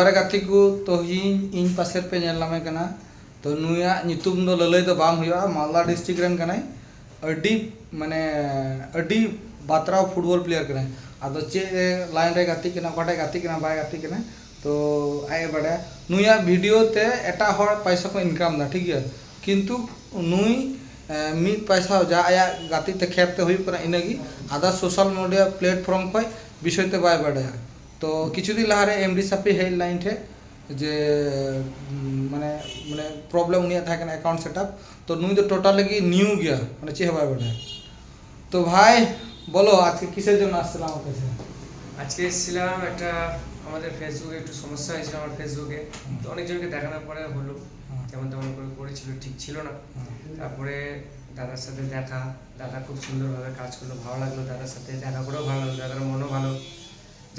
Gatiku tohin in pasir penyelame kana to nuya nyutum do lalai do bang huya Malda district ren kana adi mane adi batra football player kana ado che line re gati kana kota gati kana bai gati kana to ai bada nuya video te eta hor paisa ko income da thik gaya kintu nui mid paisa ja aya gati te khep te hui kana inagi ada social media platform koi বিষয় te bai bada তো কিছুদিন লাহারে MD সাপি headline the যে মানে মানে problem নিয়ে থাকেন account setup তো নুই তো টোটালি কি নিউ গিয়া মানে চেয়ে ভাই বটে তো ভাই বলো আজকে কিসের জন্য আসছিলাম আমার কাছে আজকে এসেছিলাম একটা আমাদের ফেসবুকে একটু সমস্যা হয়েছিল আমার ফেসবুকে তো অনেকজনকে দেখানোর পরে হলো যেমন তেমন করে করেছিল ঠিক ছিল না তারপরে দাদার সাথে দেখা দাদা খুব সুন্দরভাবে কাজ করলো ভালো লাগলো দাদার সাথে দেখা করেও ভালো লাগলো দাদার মনও ভালো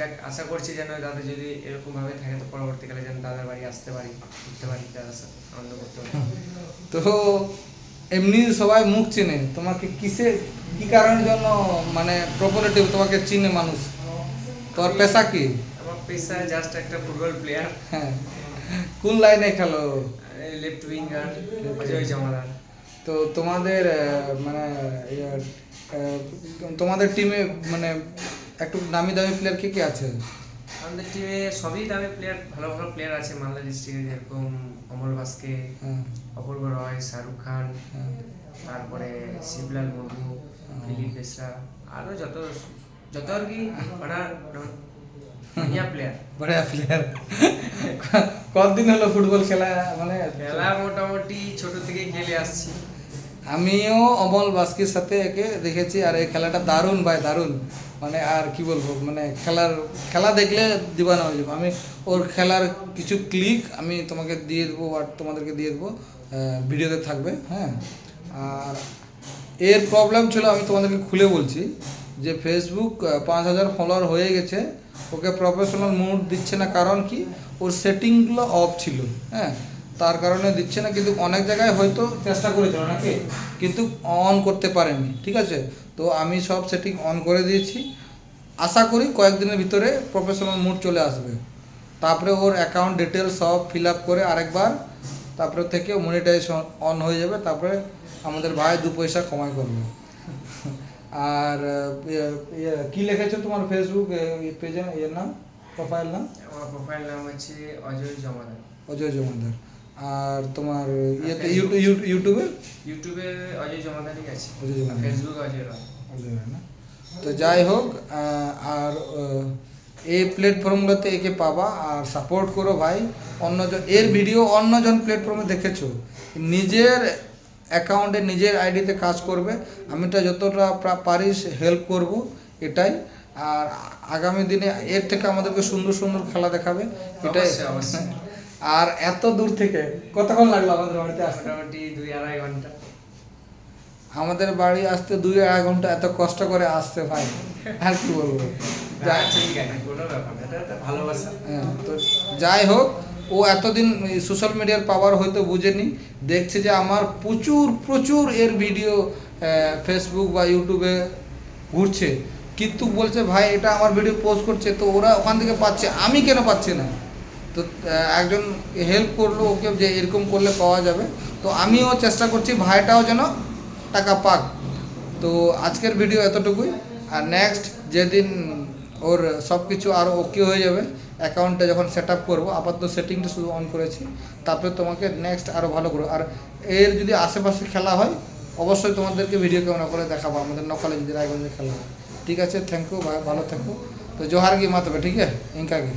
যাক আশা করছি যেন দাদা যদি এরকমভাবে থাকে তো পরবর্তীকালে যেন দাদার বাড়ি আসতে পারি ঘুরতে পারি দাদার সাথে আনন্দ করতে পারি তো এমনি সবাই মুখ চেনে তোমাকে কিসে কি কারণের জন্য মানে প্রপারেটিভ তোমাকে চিনে মানুষ তোমার পেশা কি আমার পেশা জাস্ট একটা ফুটবল প্লেয়ার হ্যাঁ কোন লাইনে খেলো লেফট উইঙ্গার অজয় জমাদার তো তোমাদের মানে তোমাদের টিমে মানে একটু নামি দামি প্লেয়ার কে কে আছে আমাদের টিমে সবই দামি প্লেয়ার ভালো ভালো প্লেয়ার আছে মালদা ডিস্ট্রিক্টে যেরকম অমল বাস্কে অপূর্ব রয় শাহরুখ খান তারপরে শিবলাল মুর্মু দিলীপ বেসরা আরও যত যত আর কি बढ़िया প্লেয়ার কতদিন হলো ফুটবল খেলা মানে খেলা মোটামুটি ছোট থেকে খেলে আসছি আমিও অমল বাস্কির সাথে একে দেখেছি আর এই খেলাটা দারুণ ভাই দারুণ মানে আর কি বলবো মানে খেলা দেখলে দিবানা হয়ে যাবো আমি ওর খেলার কিছু ক্লিক আমি তোমাকে দিয়ে দেবো আর তোমাদেরকে দিয়ে দেবো ভিডিওতে থাকবে হ্যাঁ আর এর প্রবলেম ছিল আমি তোমাদেরকে খুলে বলছি যে ফেসবুক 5000 ফলোয়ার হয়ে গেছে ওকে প্রফেশনাল মোড দিচ্ছে না কারণ কি ওর সেটিংগুলো অফ ছিল হ্যাঁ তার কারণে দিচ্ছে না কিন্তু অনেক জায়গায় হয়তো চেষ্টা করেছিল নাকি কিন্তু অন করতে পারেনি ঠিক আছে তো আমি সব সেটিং অন করে দিয়েছি আশা করি কয়েকদিনের ভিতরে প্রফেশনাল মোড চলে আসবে তারপরে ওর অ্যাকাউন্ট ডিটেলস সব ফিল আপ করে আরেকবার তারপরে থেকে মনিটাইজেশন অন হয়ে যাবে তারপরে আমাদের ভাই 2 পয়সা কমাই করবে আর কি লিখেছো তোমার ফেসবুক পেজে এর নাম প্রোফাইল নাম আমার প্রোফাইল নাম হচ্ছে অজয় জমাদার আর তোমার ইয়েতে ইউটিউবে অজয় জমাদারই আছে অজয় জমাদার ফেসবুক অজয় রায় না তো যাই হোক আর এই প্ল্যাটফর্মগুলোতে একে পাবা আর সাপোর্ট করো ভাই অন্যজন এর ভিডিও অন্যজন প্ল্যাটফর্মে দেখেছো নিজের অ্যাকাউন্টে নিজের আইডিতে কাজ করবে আমিটা যতটা পারিস হেল্প করব এটাই আর আগামী দিনে এর থেকে আমাদেরকে সুন্দর সুন্দর খেলা দেখাবে এটাই আর এত দূর থেকে কতক্ষণ লাগলো আমাদের বাড়িতে আসতে মোটামুটি 2-2.5 ঘন্টা আমাদের বাড়ি আসতে 2-2.5 ঘন্টা এত কষ্ট করে আসছে ভাই আর কি বলবো ভালোবাসা তো যাই হোক ও এতদিন সোশ্যাল মিডিয়ার পাওয়ার হয়তো বুঝেনি দেখছে যে আমার প্রচুর প্রচুর এর ভিডিও ফেসবুক বা ইউটিউবে ঘুরছে কিন্তু বলছে ভাই এটা আমার ভিডিও পোস্ট করছে তো ওরা ওখান থেকে পাচ্ছে আমি কেন পাচ্ছি না তো একজন হেল্প করলো ওকে যে এরকম করলে পাওয়া যাবে তো আমিও চেষ্টা করছি ভাইটাও যেন টাকা পাক তো আজকের ভিডিও এতটুকুই আর নেক্সট যেদিন ওর সব কিছু আরও ওকে হয়ে যাবে অ্যাকাউন্টটা যখন সেট আপ করবো আপাতত সেটিংটা শুধু অন করেছি তারপরে তোমাকে নেক্সট আরও ভালো করবো আর এর যদি আশেপাশে খেলা হয় অবশ্যই তোমাদেরকে ভিডিও ক্যামেরা করে দেখাবো আমাদের নকলে যদি রায়গঞ্জে খেলা হয় ঠিক আছে থ্যাংক ইউ ভাই ভালো থাকো তো জোহার গি মাতবে ঠিক আছে ইনকা গি